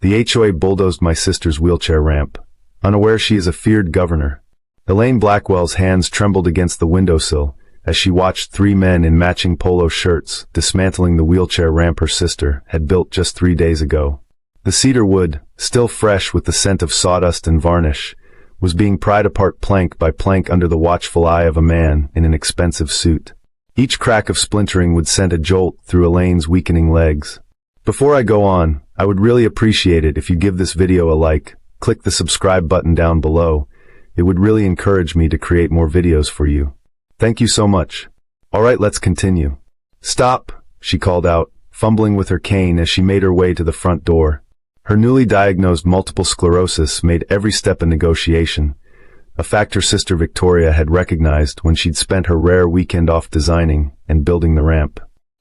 The HOA bulldozed my sister's wheelchair ramp, unaware she is a feared governor. Elaine Blackwell's hands trembled against the windowsill as she watched 3 men in matching polo shirts dismantling the wheelchair ramp her sister had built just 3 days ago. The cedar wood, still fresh with the scent of sawdust and varnish, was being pried apart plank by plank under the watchful eye of a man in an expensive suit. Each crack of splintering would send a jolt through Elaine's weakening legs. Before I go on, I would really appreciate it if you give this video a like, click the subscribe button down below. It would really encourage me to create more videos for you. Thank you so much. Alright, let's continue. Stop, she called out, fumbling with her cane as she made her way to the front door. Her newly diagnosed multiple sclerosis made every step a negotiation, a fact her sister Victoria had recognized when she'd spent her rare weekend off designing and building the ramp.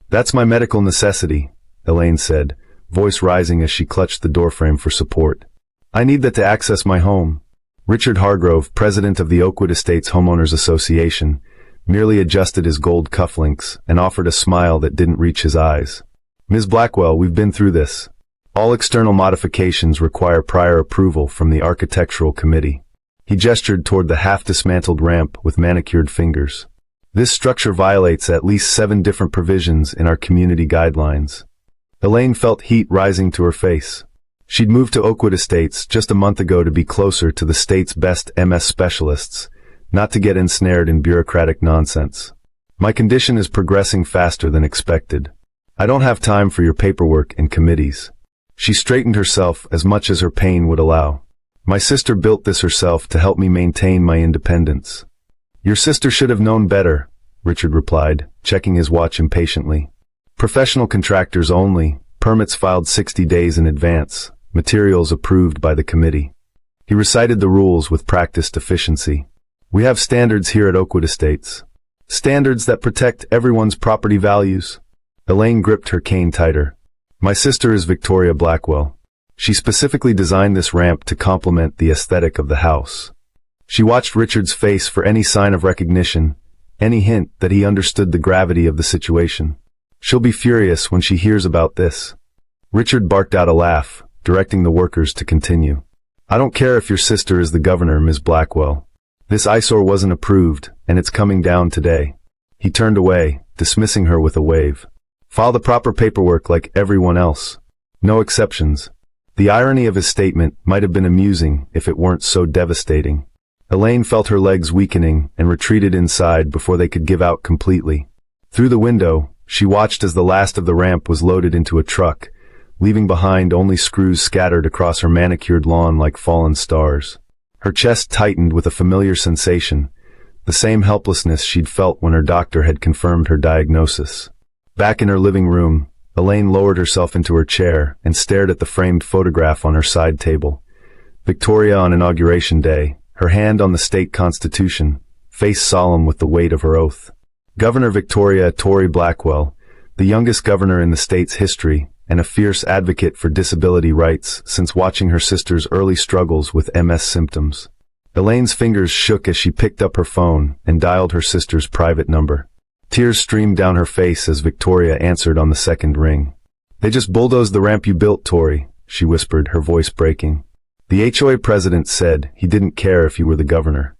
That's my medical necessity, Elaine said, voice rising as she clutched the doorframe for support. I need that to access my home. Richard Hargrove, president of the Oakwood Estates Homeowners Association, merely adjusted his gold cufflinks and offered a smile that didn't reach his eyes. Ms. Blackwell, we've been through this. All external modifications require prior approval from the Architectural Committee. He gestured toward the half-dismantled ramp with manicured fingers. This structure violates at least 7 different provisions in our community guidelines. Elaine felt heat rising to her face. She'd moved to Oakwood Estates just a month ago to be closer to the state's best MS specialists, not to get ensnared in bureaucratic nonsense. My condition is progressing faster than expected. I don't have time for your paperwork and committees. She straightened herself as much as her pain would allow. My sister built this herself to help me maintain my independence. Your sister should have known better, Richard replied, checking his watch impatiently. Professional contractors only, permits filed 60 days in advance, materials approved by the committee. He recited the rules with practiced efficiency. We have standards here at Oakwood Estates. Standards that protect everyone's property values. Elaine gripped her cane tighter. My sister is Victoria Blackwell. She specifically designed this ramp to complement the aesthetic of the house. She watched Richard's face for any sign of recognition, any hint that he understood the gravity of the situation. She'll be furious when she hears about this. Richard barked out a laugh, directing the workers to continue. I don't care if your sister is the governor, Ms. Blackwell. This eyesore wasn't approved, and it's coming down today. He turned away, dismissing her with a wave. File the proper paperwork like everyone else. No exceptions. The irony of his statement might have been amusing if it weren't so devastating. Elaine felt her legs weakening and retreated inside before they could give out completely. Through the window, she watched as the last of the ramp was loaded into a truck, leaving behind only screws scattered across her manicured lawn like fallen stars. Her chest tightened with a familiar sensation, the same helplessness she'd felt when her doctor had confirmed her diagnosis. Back in her living room, Elaine lowered herself into her chair and stared at the framed photograph on her side table. Victoria on Inauguration Day, her hand on the state constitution, face solemn with the weight of her oath. Governor Victoria Tory Blackwell, the youngest governor in the state's history and a fierce advocate for disability rights since watching her sister's early struggles with MS symptoms. Elaine's fingers shook as she picked up her phone and dialed her sister's private number. Tears streamed down her face as Victoria answered on the second ring. They just bulldozed the ramp you built, Tory, she whispered, her voice breaking. The HOA president said he didn't care if you were the governor.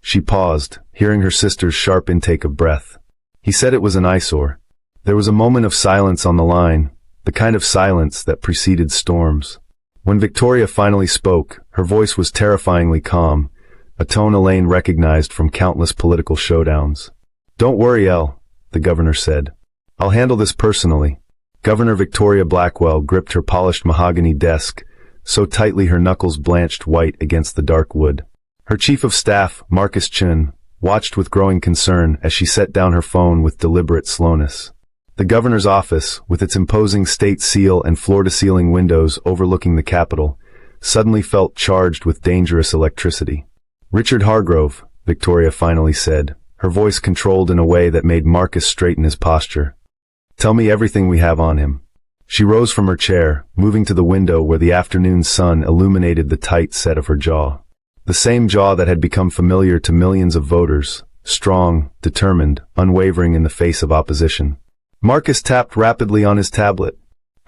She paused, hearing her sister's sharp intake of breath. He said it was an eyesore. There was a moment of silence on the line, the kind of silence that preceded storms. When Victoria finally spoke, her voice was terrifyingly calm, a tone Elaine recognized from countless political showdowns. Don't worry, Elle, the governor said. I'll handle this personally. Governor Victoria Blackwell gripped her polished mahogany desk, so tightly her knuckles blanched white against the dark wood. Her chief of staff, Marcus Chun, watched with growing concern as she set down her phone with deliberate slowness. The governor's office, with its imposing state seal and floor-to-ceiling windows overlooking the Capitol, suddenly felt charged with dangerous electricity. Richard Hargrove, Victoria finally said, her voice controlled in a way that made Marcus straighten his posture. Tell me everything we have on him. She rose from her chair, moving to the window where the afternoon sun illuminated the tight set of her jaw. The same jaw that had become familiar to millions of voters, strong, determined, unwavering in the face of opposition. Marcus tapped rapidly on his tablet.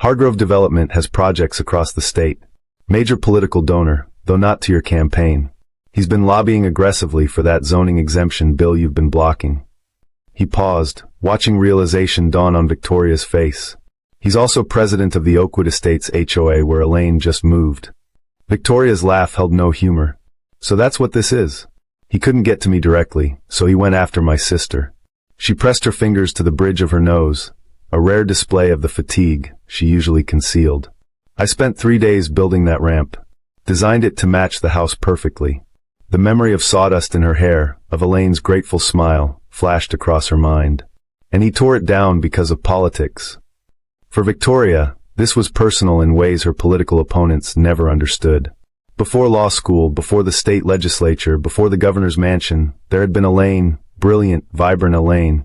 Hargrove Development has projects across the state. Major political donor, though not to your campaign. He's been lobbying aggressively for that zoning exemption bill you've been blocking. He paused, watching realization dawn on Victoria's face. He's also president of the Oakwood Estates HOA where Elaine just moved. Victoria's laugh held no humor. So that's what this is. He couldn't get to me directly, so he went after my sister. She pressed her fingers to the bridge of her nose, a rare display of the fatigue she usually concealed. I spent 3 days building that ramp. Designed it to match the house perfectly. The memory of sawdust in her hair, of Elaine's grateful smile, flashed across her mind. And he tore it down because of politics. For Victoria, this was personal in ways her political opponents never understood. Before law school, before the state legislature, before the governor's mansion, there had been Elaine, brilliant, vibrant Elaine,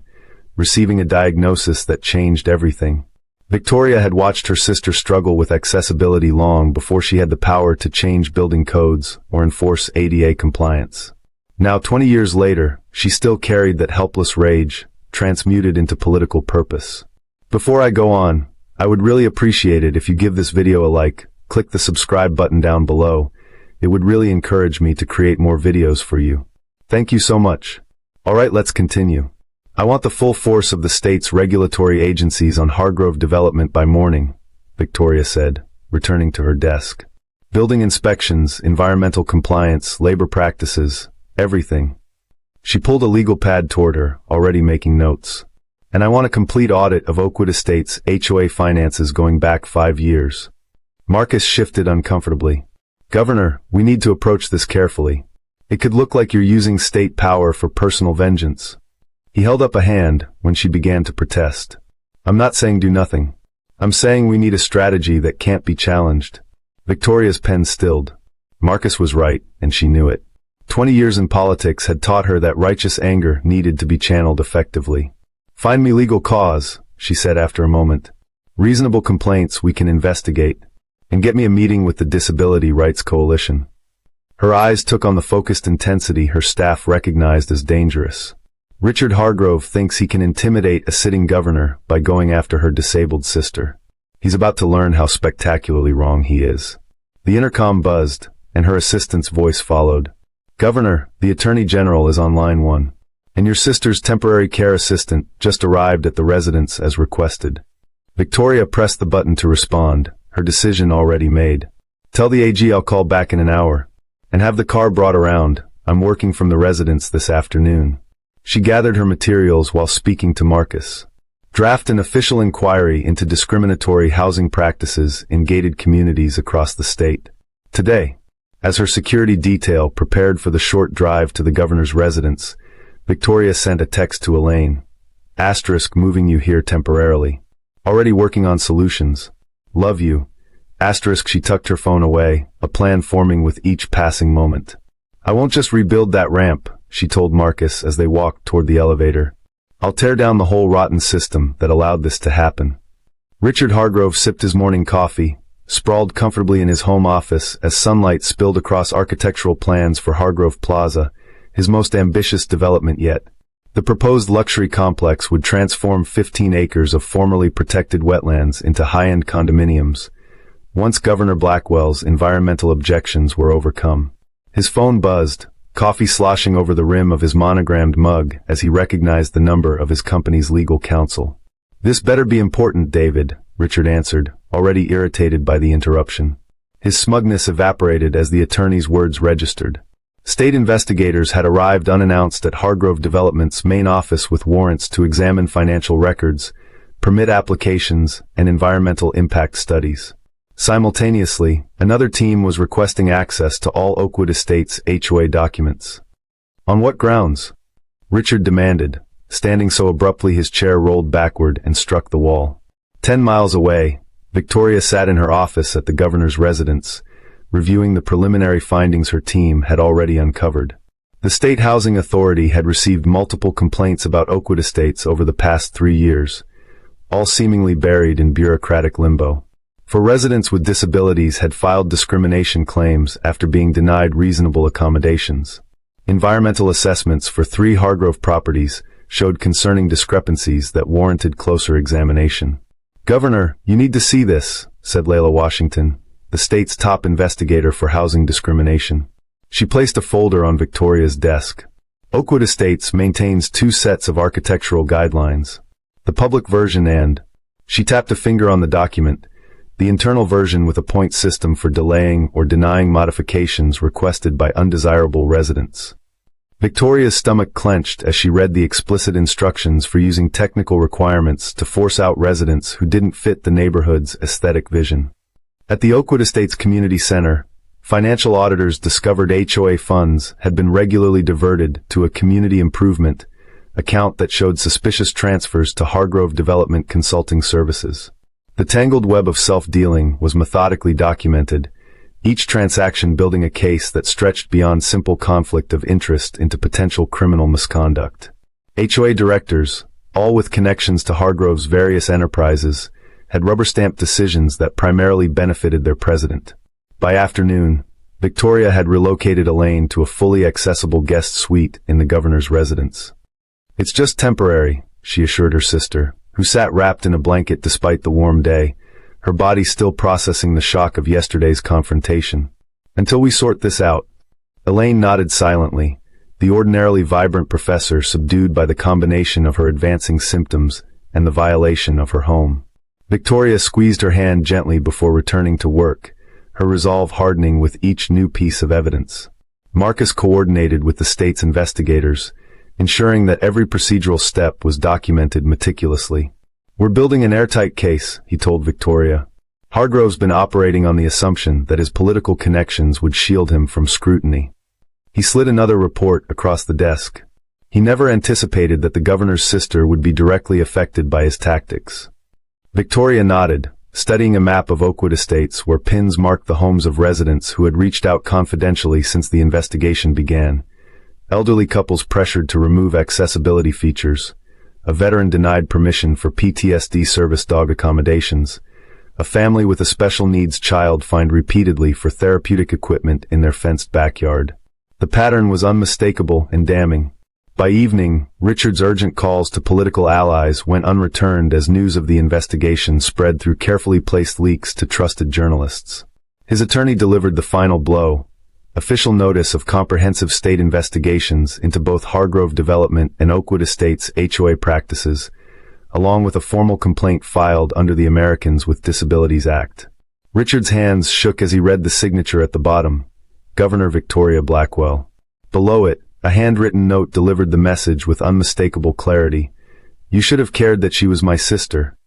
receiving a diagnosis that changed everything. Victoria had watched her sister struggle with accessibility long before she had the power to change building codes or enforce ADA compliance. Now, 20 years later, she still carried that helpless rage, transmuted into political purpose. Before I go on, I would really appreciate it if you give this video a like, click the subscribe button down below. It would really encourage me to create more videos for you. Thank you so much. Alright, let's continue. I want the full force of the state's regulatory agencies on Hargrove Development by morning, Victoria said, returning to her desk. Building inspections, environmental compliance, labor practices, everything. She pulled a legal pad toward her, already making notes. And I want a complete audit of Oakwood Estates' HOA finances going back 5 years. Marcus shifted uncomfortably. Governor, we need to approach this carefully. It could look like you're using state power for personal vengeance. He held up a hand when she began to protest. I'm not saying do nothing. I'm saying we need a strategy that can't be challenged. Victoria's pen stilled. Marcus was right, and she knew it. 20 years in politics had taught her that righteous anger needed to be channeled effectively. Find me legal cause, she said after a moment. Reasonable complaints we can investigate. And get me a meeting with the Disability Rights Coalition. Her eyes took on the focused intensity her staff recognized as dangerous. Richard Hargrove thinks he can intimidate a sitting governor by going after her disabled sister. He's about to learn how spectacularly wrong he is. The intercom buzzed, and her assistant's voice followed. Governor, the Attorney General is on line 1. And your sister's temporary care assistant just arrived at the residence as requested. Victoria pressed the button to respond, her decision already made. Tell the AG I'll call back in an hour. And have the car brought around. I'm working from the residence this afternoon. She gathered her materials while speaking to Marcus. Draft an official inquiry into discriminatory housing practices in gated communities across the state. Today, as her security detail prepared for the short drive to the governor's residence, Victoria sent a text to Elaine. Asterisk moving you here temporarily. Already working on solutions. Love you. Asterisk she tucked her phone away, a plan forming with each passing moment. I won't just rebuild that ramp, she told Marcus as they walked toward the elevator. I'll tear down the whole rotten system that allowed this to happen. Richard Hargrove sipped his morning coffee, sprawled comfortably in his home office as sunlight spilled across architectural plans for Hargrove Plaza, his most ambitious development yet. The proposed luxury complex would transform 15 acres of formerly protected wetlands into high-end condominiums, once Governor Blackwell's environmental objections were overcome. His phone buzzed, coffee sloshing over the rim of his monogrammed mug as he recognized the number of his company's legal counsel. This better be important, David, Richard answered, already irritated by the interruption. His smugness evaporated as the attorney's words registered. State investigators had arrived unannounced at Hargrove Development's main office with warrants to examine financial records, permit applications, and environmental impact studies. Simultaneously, another team was requesting access to all Oakwood Estates HOA documents. On what grounds? Richard demanded, standing so abruptly his chair rolled backward and struck the wall. 10 miles away, Victoria sat in her office at the governor's residence, reviewing the preliminary findings her team had already uncovered. The State Housing Authority had received multiple complaints about Oakwood Estates over the past 3 years, all seemingly buried in bureaucratic limbo. For residents with disabilities had filed discrimination claims after being denied reasonable accommodations. Environmental assessments for 3 Hargrove properties showed concerning discrepancies that warranted closer examination. "Governor, you need to see this," said Layla Washington, the state's top investigator for housing discrimination. She placed a folder on Victoria's desk. Oakwood Estates maintains 2 sets of architectural guidelines. The public version and, she tapped a finger on the document, the internal version with a point system for delaying or denying modifications requested by undesirable residents. Victoria's stomach clenched as she read the explicit instructions for using technical requirements to force out residents who didn't fit the neighborhood's aesthetic vision. At the Oakwood Estates Community Center, financial auditors discovered HOA funds had been regularly diverted to a community improvement account that showed suspicious transfers to Hargrove Development Consulting Services. The tangled web of self-dealing was methodically documented, each transaction building a case that stretched beyond simple conflict of interest into potential criminal misconduct. HOA directors, all with connections to Hargrove's various enterprises, had rubber-stamped decisions that primarily benefited their president. By afternoon, Victoria had relocated Elaine to a fully accessible guest suite in the governor's residence. "It's just temporary," she assured her sister, who sat wrapped in a blanket despite the warm day, her body still processing the shock of yesterday's confrontation. "Until we sort this out." Elaine nodded silently, the ordinarily vibrant professor subdued by the combination of her advancing symptoms and the violation of her home. Victoria squeezed her hand gently before returning to work, her resolve hardening with each new piece of evidence. Marcus coordinated with the state's investigators, ensuring that every procedural step was documented meticulously. "We're building an airtight case," he told Victoria. "Hargrove's been operating on the assumption that his political connections would shield him from scrutiny." He slid another report across the desk. He never anticipated that the governor's sister would be directly affected by his tactics. Victoria nodded, studying a map of Oakwood Estates where pins marked the homes of residents who had reached out confidentially since the investigation began. Elderly couples pressured to remove accessibility features. A veteran denied permission for PTSD service dog accommodations. A family with a special needs child fined repeatedly for therapeutic equipment in their fenced backyard. The pattern was unmistakable and damning. By evening, Richard's urgent calls to political allies went unreturned as news of the investigation spread through carefully placed leaks to trusted journalists. His attorney delivered the final blow. Official notice of comprehensive state investigations into both Hargrove Development and Oakwood Estates HOA practices, along with a formal complaint filed under the Americans with Disabilities Act. Richard's hands shook as he read the signature at the bottom, Governor Victoria Blackwell. Below it, a handwritten note delivered the message with unmistakable clarity. "You should have cared that she was my sister."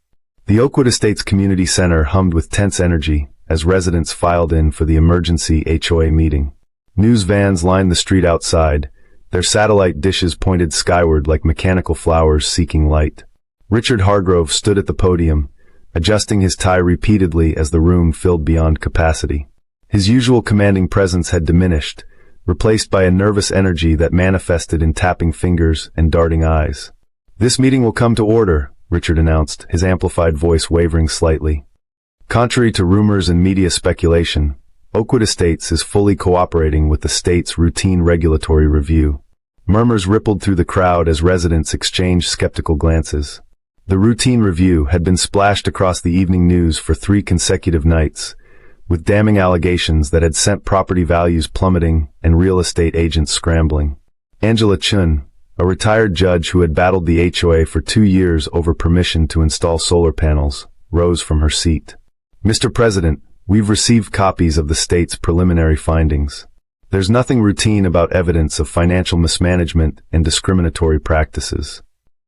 The Oakwood Estates Community Center hummed with tense energy as residents filed in for the emergency HOA meeting. News vans lined the street outside, their satellite dishes pointed skyward like mechanical flowers seeking light. Richard Hargrove stood at the podium, adjusting his tie repeatedly as the room filled beyond capacity. His usual commanding presence had diminished, replaced by a nervous energy that manifested in tapping fingers and darting eyes. "This meeting will come to order," Richard announced, his amplified voice wavering slightly. Contrary to rumors and media speculation, Oakwood Estates is fully cooperating with the state's routine regulatory review. Murmurs rippled through the crowd as residents exchanged skeptical glances. The routine review had been splashed across the evening news for 3 consecutive nights, with damning allegations that had sent property values plummeting and real estate agents scrambling. Angela Chun, a retired judge who had battled the HOA for 2 years over permission to install solar panels, rose from her seat. "Mr. President, we've received copies of the state's preliminary findings. There's nothing routine about evidence of financial mismanagement and discriminatory practices."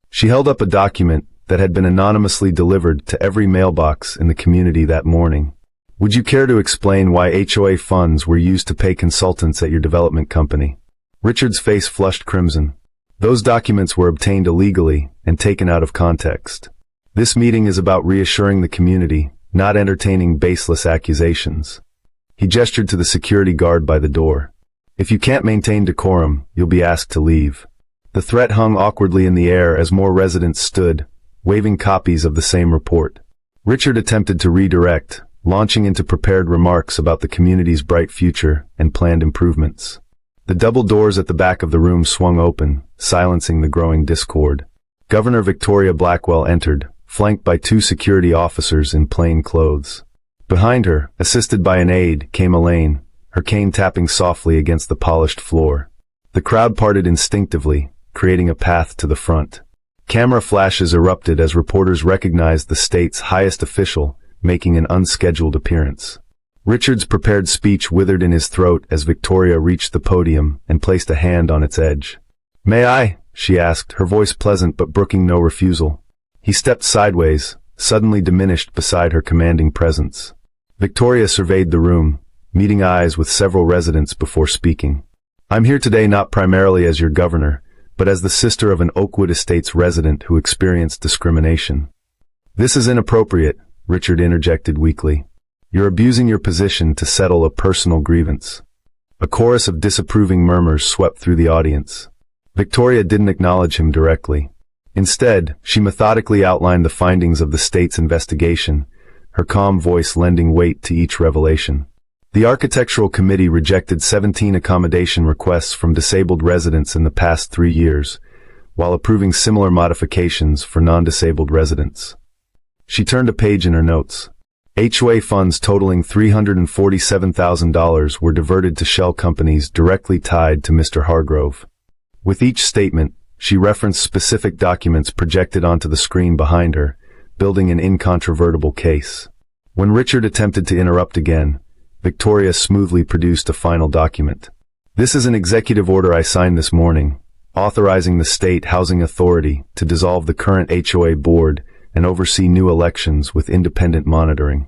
She held up a document that had been anonymously delivered to every mailbox in the community that morning. "Would you care to explain why HOA funds were used to pay consultants at your development company?" Richard's face flushed crimson. "Those documents were obtained illegally and taken out of context. This meeting is about reassuring the community, not entertaining baseless accusations." He gestured to the security guard by the door. "If you can't maintain decorum, you'll be asked to leave." The threat hung awkwardly in the air as more residents stood, waving copies of the same report. Richard attempted to redirect, launching into prepared remarks about the community's bright future and planned improvements. The double doors at the back of the room swung open, silencing the growing discord. Governor Victoria Blackwell entered, flanked by 2 security officers in plain clothes. Behind her, assisted by an aide, came Elaine, her cane tapping softly against the polished floor. The crowd parted instinctively, creating a path to the front. Camera flashes erupted as reporters recognized the state's highest official making an unscheduled appearance. Richard's prepared speech withered in his throat as Victoria reached the podium and placed a hand on its edge. "May I?" she asked, her voice pleasant but brooking no refusal. He stepped sideways, suddenly diminished beside her commanding presence. Victoria surveyed the room, meeting eyes with several residents before speaking. "I'm here today not primarily as your governor, but as the sister of an Oakwood Estates resident who experienced discrimination." "This is inappropriate," Richard interjected weakly. "You're abusing your position to settle a personal grievance." A chorus of disapproving murmurs swept through the audience. Victoria didn't acknowledge him directly. Instead, she methodically outlined the findings of the state's investigation, her calm voice lending weight to each revelation. The Architectural Committee rejected 17 accommodation requests from disabled residents in the past 3 years, while approving similar modifications for non-disabled residents. She turned a page in her notes. HOA funds totaling $347,000 were diverted to shell companies directly tied to Mr. Hargrove. With each statement, she referenced specific documents projected onto the screen behind her, building an incontrovertible case. When Richard attempted to interrupt again, Victoria smoothly produced a final document. "This is an executive order I signed this morning, authorizing the State Housing Authority to dissolve the current HOA board and oversee new elections with independent monitoring."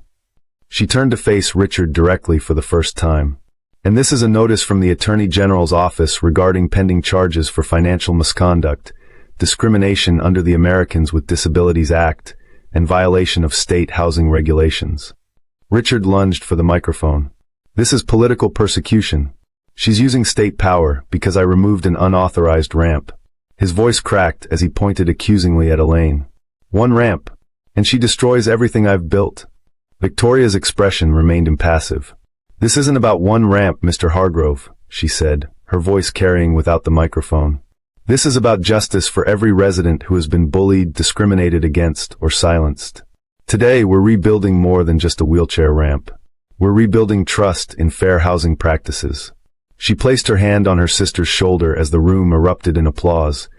She turned to face Richard directly for the first time. "And this is a notice from the Attorney General's office regarding pending charges for financial misconduct, discrimination under the Americans with Disabilities Act, and violation of state housing regulations." Richard lunged for the microphone. "This is political persecution. She's using state power because I removed an unauthorized ramp." His voice cracked as he pointed accusingly at Elaine. "One ramp, and she destroys everything I've built." Victoria's expression remained impassive. "This isn't about one ramp, Mr. Hargrove," she said, her voice carrying without the microphone. "This is about justice for every resident who has been bullied, discriminated against, or silenced. Today, we're rebuilding more than just a wheelchair ramp. We're rebuilding trust in fair housing practices." She placed her hand on her sister's shoulder as the room erupted in applause,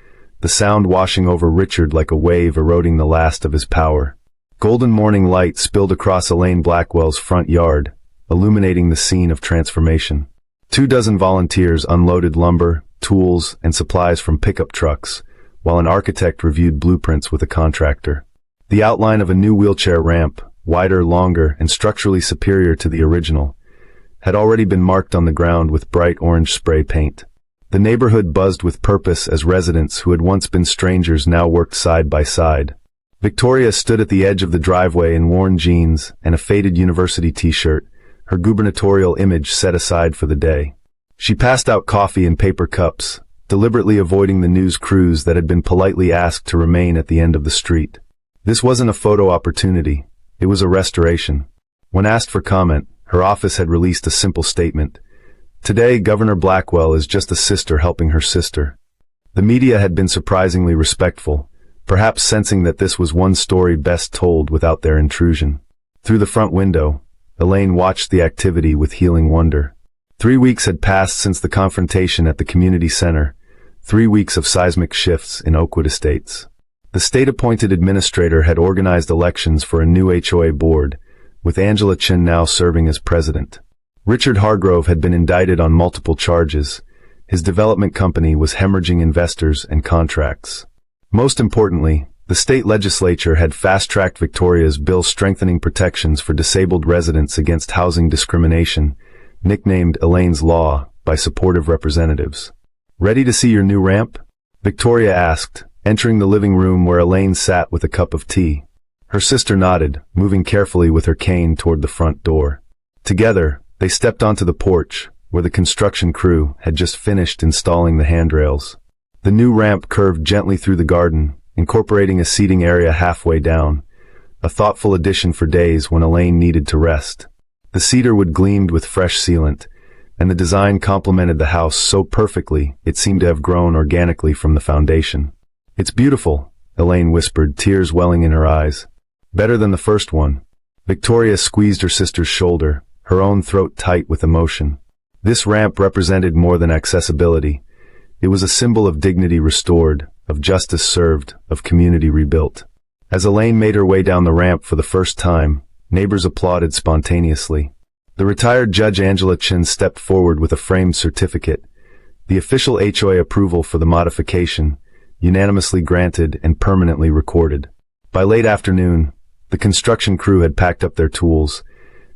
the sound washing over Richard like a wave eroding the last of his power. Golden morning light spilled across Elaine Blackwell's front yard, illuminating the scene of transformation. 24 volunteers unloaded lumber, tools, and supplies from pickup trucks, while an architect reviewed blueprints with a contractor. The outline of a new wheelchair ramp, wider, longer, and structurally superior to the original, had already been marked on the ground with bright orange spray paint. The neighborhood buzzed with purpose as residents who had once been strangers now worked side by side. Victoria stood at the edge of the driveway in worn jeans and a faded university t-shirt, her gubernatorial image set aside for the day. She passed out coffee in paper cups, deliberately avoiding the news crews that had been politely asked to remain at the end of the street. This wasn't a photo opportunity, it was a restoration. When asked for comment, her office had released a simple statement. Today, Governor Blackwell is just a sister helping her sister. The media had been surprisingly respectful, perhaps sensing that this was one story best told without their intrusion. Through the front window, Elaine watched the activity with healing wonder. 3 weeks had passed since the confrontation at the community center, 3 weeks of seismic shifts in Oakwood Estates. The state-appointed administrator had organized elections for a new HOA board, with Angela Chin now serving as president. Richard Hargrove had been indicted on multiple charges. His development company was hemorrhaging investors and contracts. Most importantly, the state legislature had fast-tracked Victoria's bill strengthening protections for disabled residents against housing discrimination, nicknamed Elaine's Law by supportive representatives. "Ready to see your new ramp?" Victoria asked, entering the living room where Elaine sat with a cup of tea. Her sister nodded, moving carefully with her cane toward the front door. Together, they stepped onto the porch, where the construction crew had just finished installing the handrails. The new ramp curved gently through the garden, incorporating a seating area halfway down, a thoughtful addition for days when Elaine needed to rest. The cedar wood gleamed with fresh sealant, and the design complemented the house so perfectly it seemed to have grown organically from the foundation. "It's beautiful," Elaine whispered, tears welling in her eyes. Better than the first one. Victoria squeezed her sister's shoulder, her own throat tight with emotion. This ramp represented more than accessibility. It was a symbol of dignity restored, of justice served, of community rebuilt. As Elaine made her way down the ramp for the first time, neighbors applauded spontaneously. The retired Judge Angela Chin stepped forward with a framed certificate, the official HOA approval for the modification, unanimously granted and permanently recorded. By late afternoon, the construction crew had packed up their tools,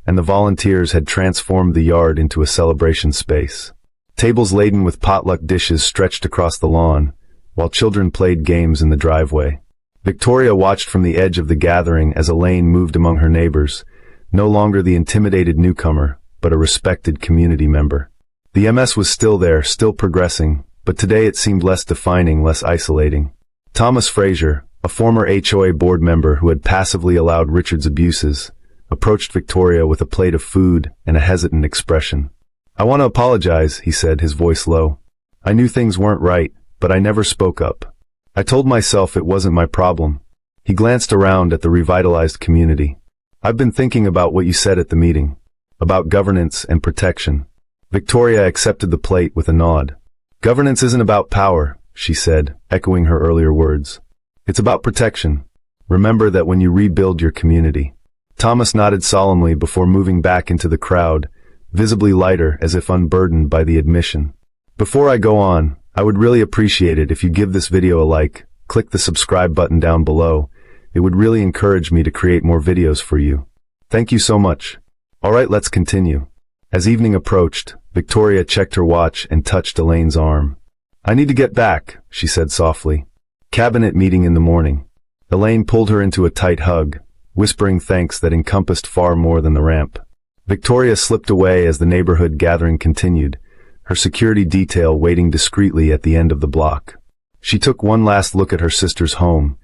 and the volunteers had transformed the yard into a celebration space. Tables laden with potluck dishes stretched across the lawn, while children played games in the driveway. Victoria watched from the edge of the gathering as Elaine moved among her neighbors, no longer the intimidated newcomer, but a respected community member. The MS was still there, still progressing, but today it seemed less defining, less isolating. Thomas Fraser, a former HOA board member who had passively allowed Richard's abuses, approached Victoria with a plate of food and a hesitant expression. "I want to apologize," he said, his voice low. "I knew things weren't right, but I never spoke up. I told myself it wasn't my problem." He glanced around at the revitalized community. "I've been thinking about what you said at the meeting, about governance and protection." Victoria accepted the plate with a nod. "Governance isn't about power," she said, echoing her earlier words. "It's about protection. Remember that when you rebuild your community." Thomas nodded solemnly before moving back into the crowd, visibly lighter as if unburdened by the admission. "Before I go on, I would really appreciate it if you give this video a like, click the subscribe button down below. It would really encourage me to create more videos for you. Thank you so much. Alright, let's continue." As evening approached, Victoria checked her watch and touched Elaine's arm. "I need to get back," she said softly. "Cabinet meeting in the morning." Elaine pulled her into a tight hug, whispering thanks that encompassed far more than the ramp. Victoria slipped away as the neighborhood gathering continued, her security detail waiting discreetly at the end of the block. She took one last look at her sister's home,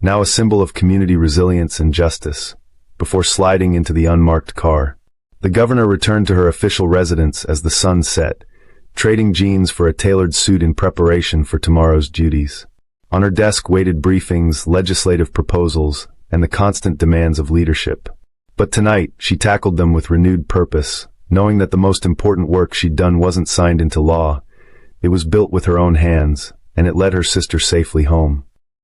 now a symbol of community resilience and justice, before sliding into the unmarked car. The governor returned to her official residence as the sun set, trading jeans for a tailored suit in preparation for tomorrow's duties. On her desk waited briefings, legislative proposals, and the constant demands of leadership. But tonight, she tackled them with renewed purpose, knowing that the most important work she'd done wasn't signed into law. It was built with her own hands, and it led her sister safely home.